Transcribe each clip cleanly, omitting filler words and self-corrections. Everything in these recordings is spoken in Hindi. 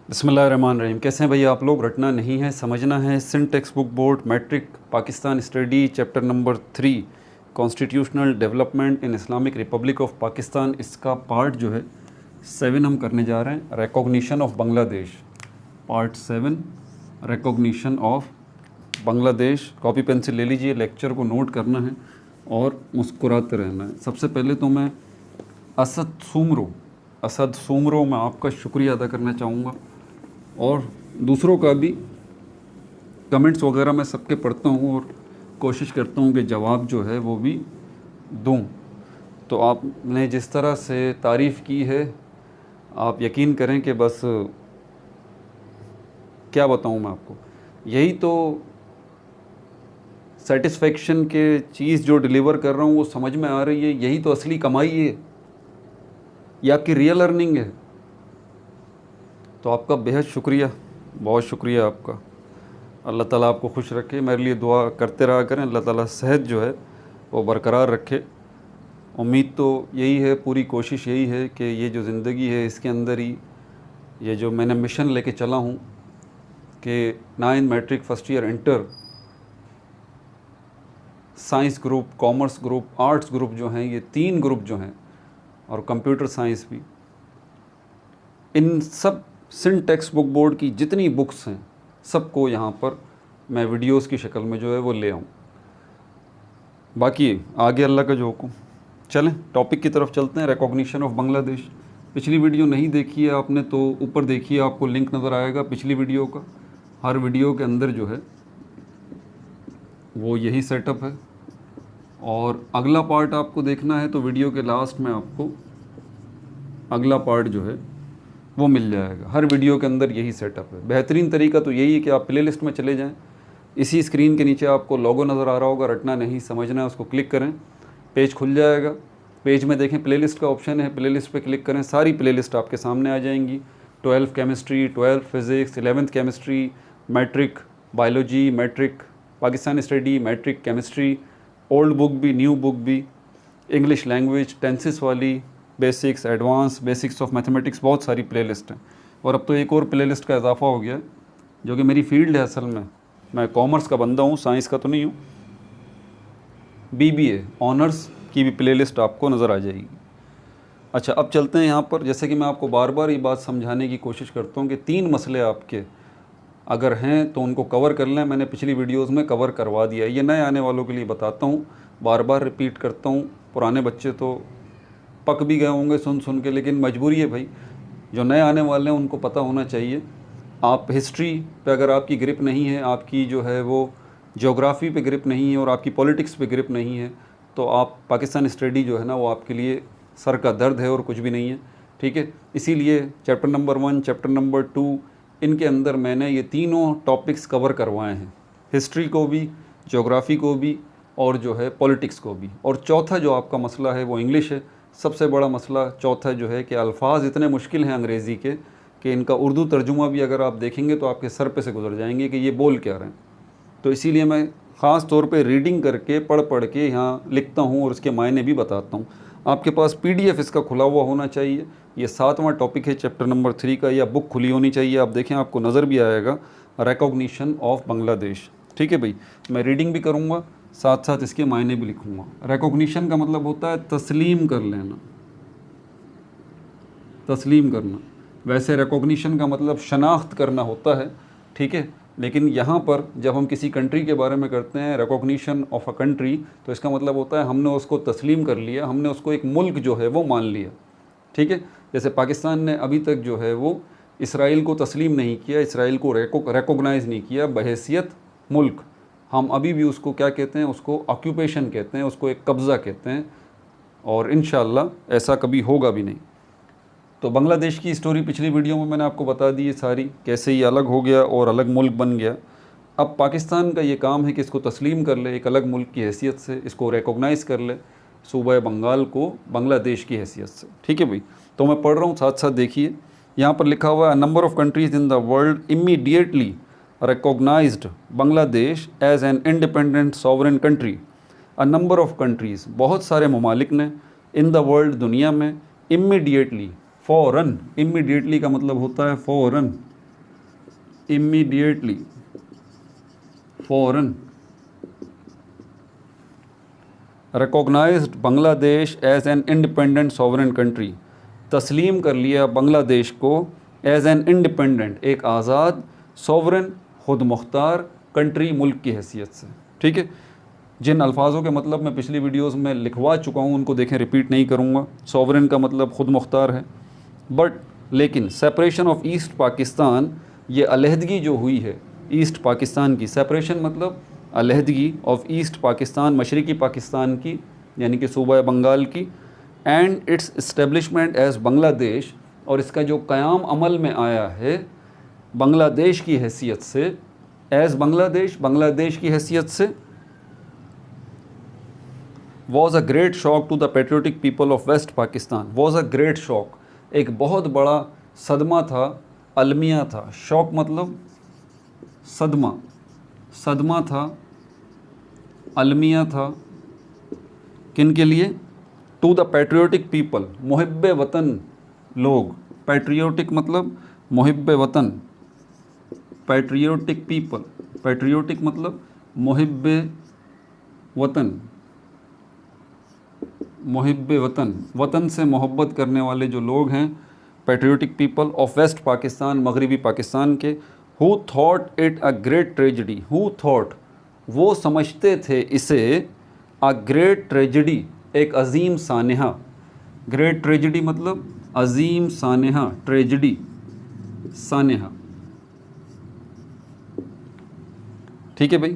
बिस्मिल्लाहिर्रहमानिर्रहीम। कैसे हैं भैया आप लोग? रटना नहीं है, समझना है। Sindh text book board matric Pakistan study chapter number 3 constitutional development in Islamic Republic of Pakistan, इसका पार्ट जो है 7 हम करने जा रहे हैं। Recognition of Bangladesh, part 7 recognition of Bangladesh. Copy pencil ले लीजिए, लेक्चर को नोट करना है और मुस्कुराते रहना है। सबसे पहले तो मैं असद सूमरो मैं आपका शुक्रिया अदा करना चाहूँगा, और दूसरों का भी। कमेंट्स वगैरह मैं सबके पढ़ता हूँ और कोशिश करता हूँ कि जवाब जो है वो भी दूँ। तो आपने जिस तरह से तारीफ़ की है, आप यकीन करें कि बस क्या बताऊँ मैं आपको। यही तो सेटिस्फेक्शन के चीज़ जो डिलीवर कर रहा हूँ वो समझ में आ रही है, यही तो असली कमाई है, ये आपकी रियल अर्निंग है। तो आपका बेहद शुक्रिया, बहुत शुक्रिया आपका। अल्लाह ताला आपको खुश रखे, मेरे लिए दुआ करते रहा करें। अल्लाह ताला सेहत जो है वो बरकरार रखे। उम्मीद तो यही है, पूरी कोशिश यही है कि ये जो ज़िंदगी है इसके अंदर ही ये जो मैंने मिशन लेके चला हूँ कि 9 matric first year inter, science group, commerce group, arts group जो हैं, ये 3 ग्रुप जो हैं, और कंप्यूटर साइंस भी, इन सब सिंध टेक्स्ट बुक बोर्ड की जितनी बुक्स हैं सबको यहाँ पर मैं वीडियोस की शक्ल में जो है वो ले आऊँ। बाकी आगे अल्लाह का जो हुक्म। चलें टॉपिक की तरफ चलते हैं। Recognition of Bangladesh. पिछली वीडियो नहीं देखी है आपने तो ऊपर देखिए, आपको लिंक नज़र आएगा पिछली वीडियो का। हर वीडियो के अंदर जो है वो यही सेटअप है, और अगला पार्ट आपको देखना है तो वीडियो के लास्ट में आपको अगला पार्ट जो है वो मिल जाएगा। हर वीडियो के अंदर यही सेटअप है। बेहतरीन तरीका तो यही है कि आप प्लेलिस्ट में चले जाएं। इसी स्क्रीन के नीचे आपको लोगो नज़र आ रहा होगा, रटना नहीं समझना है, उसको क्लिक करें, पेज खुल जाएगा। पेज में देखें प्लेलिस्ट का ऑप्शन है, प्लेलिस्ट पे क्लिक करें, सारी प्लेलिस्ट आपके सामने आ जाएंगी। 12 chemistry, 12 physics, 11th chemistry, matric biology, matric Pakistan study, matric chemistry, old book भी, न्यू बुक भी, इंग्लिश लैंग्वेज, टेंसेस वाली, basics, advance, basics of mathematics, बहुत सारी प्लेलिस्ट हैं। और अब तो एक और प्लेलिस्ट का इजाफा हो गया जो कि मेरी फील्ड है। असल में मैं कॉमर्स का बंदा हूँ, साइंस का तो नहीं हूँ। BBA ऑनर्स की भी प्लेलिस्ट आपको नज़र आ जाएगी। अच्छा, अब चलते हैं यहाँ पर। जैसे कि मैं आपको बार बार ये बात समझाने की कोशिश करता हूँ कि 3 मसले आपके अगर हैं तो उनको कवर कर लें। मैंने पिछली वीडियोज़ में कवर करवा दिया है, ये नए आने वालों के लिए बताता हूँ, बार बार रिपीट करता हूँ। पुराने बच्चे तो पक भी गए होंगे सुन सुन के, लेकिन मजबूरी है भाई, जो नए आने वाले हैं उनको पता होना चाहिए। आप हिस्ट्री पे अगर आपकी ग्रिप नहीं है, आपकी जो है वो ज्योग्राफ़ी पे ग्रिप नहीं है, और आपकी पॉलिटिक्स पे ग्रिप नहीं है, तो आप पाकिस्तान स्टडी जो है ना वो आपके लिए सर का दर्द है और कुछ भी नहीं है। ठीक है, इसीलिए चैप्टर नंबर 1, चैप्टर नंबर 2, इनके अंदर मैंने ये तीनों टॉपिक्स कवर करवाए हैं, हिस्ट्री को भी, ज्योग्राफ़ी को भी, और जो है पॉलिटिक्स को भी। और चौथा जो आपका मसला है वो इंग्लिश है। सबसे बड़ा मसला चौथा जो है कि अल्फाज इतने मुश्किल हैं अंग्रेज़ी के कि इनका उर्दू तर्जुमा भी अगर आप देखेंगे तो आपके सर पे से गुजर जाएंगे कि ये बोल क्या रहे हैं। तो इसीलिए मैं ख़ास तौर पे रीडिंग करके, पढ़ पढ़ के यहाँ लिखता हूँ और उसके मायने भी बताता हूँ। आपके पास PDF इसका खुला हुआ होना चाहिए। ये 7वां टॉपिक है चैप्टर नंबर 3 का, या बुक खुली होनी चाहिए। आप देखें, आपको नज़र भी आएगा रिकॉग्निशन ऑफ बांग्लादेश। ठीक है भाई, मैं रीडिंग भी करूँगा, साथ साथ इसके मायने भी लिखूँगा। रिकॉग्निशन का मतलब होता है तस्लीम कर लेना, तस्लीम करना। वैसे रिकॉग्निशन का मतलब शनाख्त करना होता है, ठीक है। लेकिन यहाँ पर जब हम किसी कंट्री के बारे में करते हैं रिकॉग्निशन ऑफ अ कंट्री, तो इसका मतलब होता है हमने उसको तस्लीम कर लिया, हमने उसको एक मुल्क जो है वो मान लिया। ठीक है, जैसे पाकिस्तान ने अभी तक जो है वो इसराइल को तस्लीम नहीं किया, इसराइल को रिकॉग्नाइज़ नहीं किया बहैसियत मुल्क। हम अभी भी उसको क्या कहते हैं, उसको ऑक्यूपेशन कहते हैं, उसको एक कब्ज़ा कहते हैं, और इंशाअल्लाह ऐसा कभी होगा भी नहीं। तो बांग्लादेश की स्टोरी पिछली वीडियो में मैंने आपको बता दी है सारी, कैसे ये अलग हो गया और अलग मुल्क बन गया। अब पाकिस्तान का ये काम है कि इसको तस्लीम कर ले एक अलग मुल्क की हैसियत से, इसको रिकॉग्नाइज़ कर ले सूबा बंगाल को बांग्लादेश की हैसियत से। ठीक है भाई, तो मैं पढ़ रहा हूँ, साथ साथ देखिए। यहाँ पर लिखा हुआ है, number of countries in the world immediately recognized Bangladesh as an independent sovereign country. A number of countries, बहुत सारे ममालिक ने, इन द वर्ल्ड, दुनिया में, immediately, फ़ौरन, immediately का मतलब होता है फ़ौरन, immediately foreign recognized Bangladesh as an independent sovereign country, तस्लीम कर लिया बांग्लादेश को एज एन इंडिपेंडेंट, एक आज़ाद सॉवरन खुद मुख्तार कंट्री, मुल्क की हैसियत से। ठीक है, जिन अल्फाजों के मतलब मैं पिछली वीडियोस में लिखवा चुका हूँ उनको देखें, रिपीट नहीं करूँगा। सॉवरन का मतलब खुद मुख्तार है, बट लेकिन सेपरेशन ऑफ ईस्ट पाकिस्तान, ये अलहदगी जो हुई है ईस्ट पाकिस्तान की, सेपरेशन मतलब अलहदगी ऑफ ईस्ट पाकिस्तान, मशरक़ी पाकिस्तान की यानी कि सूबा बंगाल की, and its establishment as Bangladesh, और इसका जो क़याम अमल में आया है बांग्लादेश की हैसियत से, एज बांग्लादेश, बांग्लादेश की हैसियत से, was a great shock to the patriotic people of west Pakistan. Was a great shock, एक बहुत बड़ा सदमा था, अलमिया था। शॉक मतलब सदमा, सदमा था, अलमिया था, किन के लिए? टू द पैट्रियोटिक पीपल, मुहिब्बे वतन लोग। पैट्रियोटिक मतलब मुहिब्बे वतन, पैट्रियोटिक पीपल, पैट्रियोटिक मतलब मुहिब्बे वतन, मुहिब्बे वतन, वतन से मोहब्बत करने वाले जो लोग हैं, patriotic people of west Pakistan, मगरबी पाकिस्तान के। Who thought it a great tragedy, who thought, वो समझते थे इसे, अ ग्रेट ट्रेजिडी, एक अजीम सानहा। ग्रेट ट्रेजिडी मतलब अजीम सानहा, ट्रेजिडी सानहा। ठीक है भाई,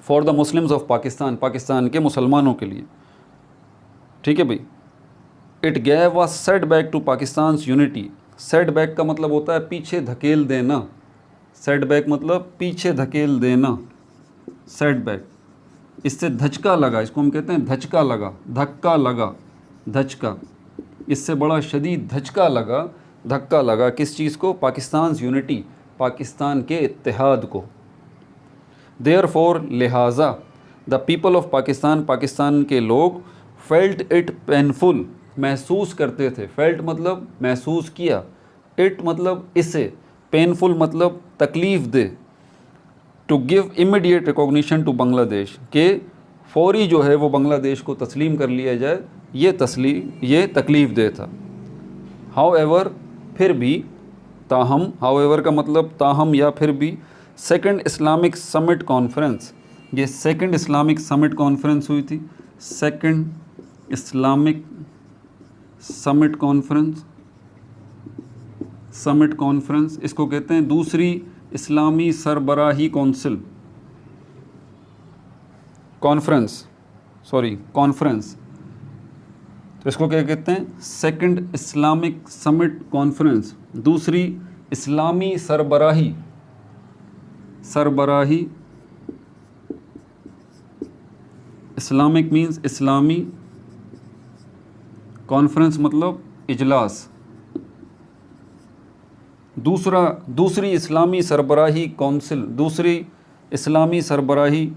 for the Muslims of Pakistan, Pakistan के मुसलमानों के लिए। ठीक है भाई, it gave a setback to Pakistan unity. Setback का मतलब होता है पीछे धकेल देना, सेट बैक मतलब पीछे धकेल देना, सेट बैक। इससे धचका लगा, इसको हम कहते हैं धचका लगा, धक्का लगा, धचका, इससे बड़ा शदीद धचका लगा, धक्का लगा किस चीज़ को? पाकिस्तान यूनिटी, पाकिस्तान के इत्तेहाद को। देयरफॉर, लिहाजा, the people of Pakistan, Pakistan के लोग, फेल्ट इट पेनफुल, महसूस करते थे। फेल्ट मतलब महसूस किया, इट मतलब इसे, पेनफुल मतलब तकलीफ़ दे, to give immediate recognition to Bangladesh, के फौरी जो है वो बांग्लादेश को तस्लीम कर लिया जाए, ये तकलीफ़ दे था। हाउएवर, फिर भी, ताहम, हाउएवर का मतलब ताहम या फिर भी, सेकंड इस्लामिक समिट कॉन्फ्रेंस, ये सेकंड इस्लामिक समिट कॉन्फ्रेंस हुई थी, second Islamic summit conference, summit conference, इसको कहते हैं दूसरी इस्लामी सरबराही कौंसिल, कॉन्फ्रेंस, सॉरी कॉन्फ्रेंस, तो इसको क्या कहते हैं? सेकंड इस्लामिक समिट कॉन्फ्रेंस, दूसरी इस्लामी सरबराही, सरबराही, इस्लामिक मीन्स इस्लामी, कॉन्फ्रेंस मतलब इजलास, दूसरी इस्लामी सरबराही कौंसिल, दूसरी इस्लामी सरबराही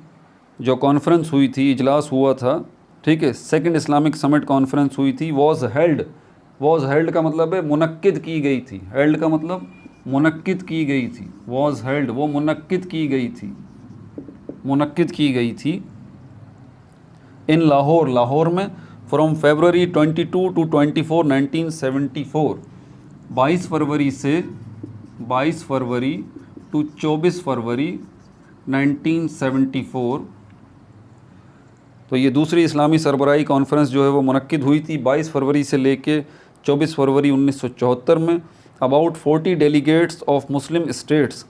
जो कॉन्फ्रेंस हुई थी, इजलास हुआ था, ठीक है, सेकंड इस्लामिक समिट कॉन्फ्रेंस हुई थी। वॉज हेल्ड का मतलब है मुनक्किद की गई थी, हेल्ड का मतलब मुनक्किद की गई थी, वॉज हेल्ड वो मुनक्किद की गई थी, मुनक्किद की गई थी, इन लाहौर, लाहौर में, फ्रॉम फरवरी 22 टू 24 1974, 22 फरवरी से 22 फरवरी टू 24 फरवरी 1974। तो ये दूसरी इस्लामी सरबराही कॉन्फ्रेंस जो है वो मुनक्किद हुई थी 22 फरवरी से लेके 24 फरवरी 1974 में। About 40 delegates of Muslim states,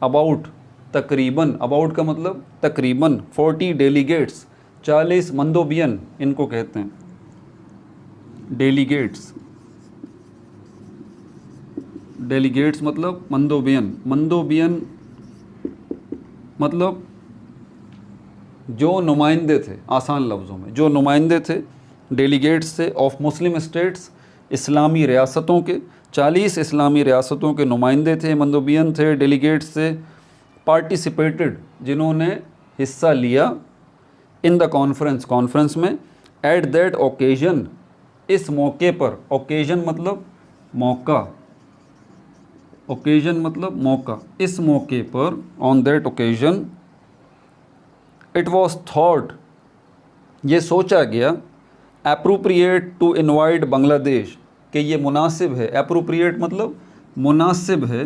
about तकरीबन, अबाउट का मतलब तकरीबन, 40 डेलीगेट्स, 40 मंदोबियन इनको कहते हैं, डेलीगेट्स, डेलीगेट्स मतलब मंदोबियन, मंदोबियन मतलब जो नुमाइंदे थे, आसान लफ्ज़ों में जो नुमाइंदे थे, डेलीगेट्स से, ऑफ मुस्लिम स्टेट्स, इस्लामी रियासतों के, 40 इस्लामी रियासतों के नुमाइंदे थे, मंदोबियन थे, डेलीगेट्स से, पार्टिसिपेटेड जिन्होंने हिस्सा लिया, इन द कॉन्फ्रेंस, कॉन्फ्रेंस में, एट दैट ओकेजन, इस मौके पर, ओकेजन मतलब मौका, ओकेजन मतलब मौका, इस मौके पर, on that occasion, it was thought, ये सोचा गया, अप्रोप्रिएट टू इनवाइट बांग्लादेश, कि ये मुनासिब है, अप्रोप्रिएट मतलब मुनासिब है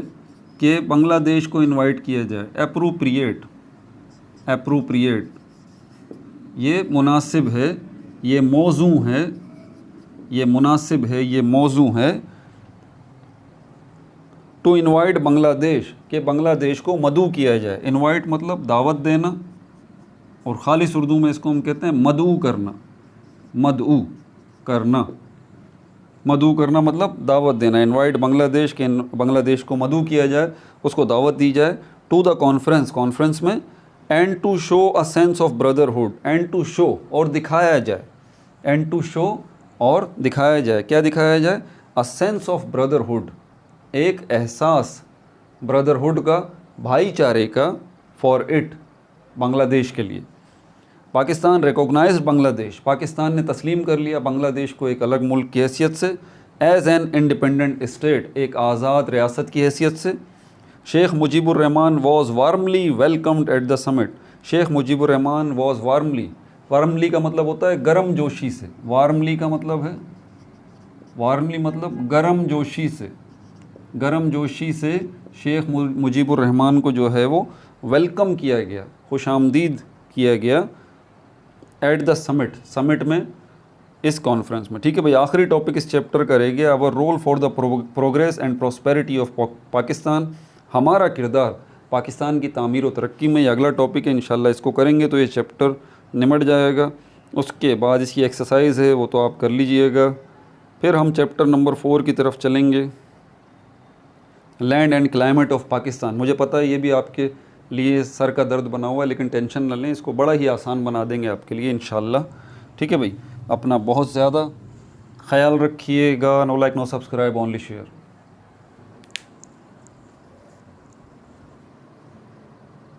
कि बांग्लादेश को इनवाइट किया जाए, अप्रोप्रिएट, अप्रोप्रिएट ये मुनासिब है, ये मौजू है, ये मुनासिब है, ये मौजू है, टू इनवाइट बांग्लादेश, कि बांग्लादेश को मदऊ किया जाए। इनवाइट मतलब दावत देना, और ख़ालिस उर्दू में इसको हम कहते हैं मदऊ करना, मदऊ करना, मदऊ करना मतलब दावत देना। इनवाइट बांग्लादेश के, बांग्लादेश को मदऊ किया जाए, उसको दावत दी जाए, टू द कॉन्फ्रेंस, कॉन्फ्रेंस में, and to show a sense of brotherhood, and to show और दिखाया जाए, एंड टू शो और दिखाया जाए, क्या दिखाया जाए, अ सेंस ऑफ ब्रदरहुड, एक एहसास ब्रदरहुड का, भाईचारे का, फॉर इट, बांग्लादेश के लिए। पाकिस्तान रिकॉग्नाइज्ड बांग्लादेश, पाकिस्तान ने तस्लीम कर लिया बांग्लादेश को एक अलग मुल्क की हैसियत से, एज़ एन इंडिपेंडेंट स्टेट, एक आज़ाद रियासत की हैसियत से। Sheikh Mujibur Rahman was warmly welcomed at the summit, Sheikh Mujibur Rahman was warmly, warmly का मतलब होता है गर्म जोशी से, वार्मली का मतलब है, वार्मली मतलब गर्म जोशी से, गर्म जोशी से शेख मुजीबुर रहमान को जो है वो वेलकम किया गया, खुशामदीद किया गया, एट द समिट, समिट में, इस कॉन्फ्रेंस में। ठीक है भाई, आखिरी टॉपिक इस चैप्टर का रह गया, our role for the progress and prosperity of Pakistan, हमारा किरदार पाकिस्तान की तामीर व तरक्की में। ये अगला टॉपिक है, इंशाल्लाह इसको करेंगे तो ये चैप्टर निमट जाएगा। उसके बाद इसकी एक्सरसाइज है वो तो आप कर लीजिएगा। फिर हम चैप्टर नंबर 4 की तरफ चलेंगे, land and climate of Pakistan. मुझे पता है ये भी आपके लिए सर का दर्द बना हुआ है, लेकिन टेंशन न लें, इसको बड़ा ही आसान बना देंगे आपके लिए इंशाल्लाह। ठीक है भाई, अपना बहुत ज़्यादा ख्याल रखिएगा। No like no subscribe, only share.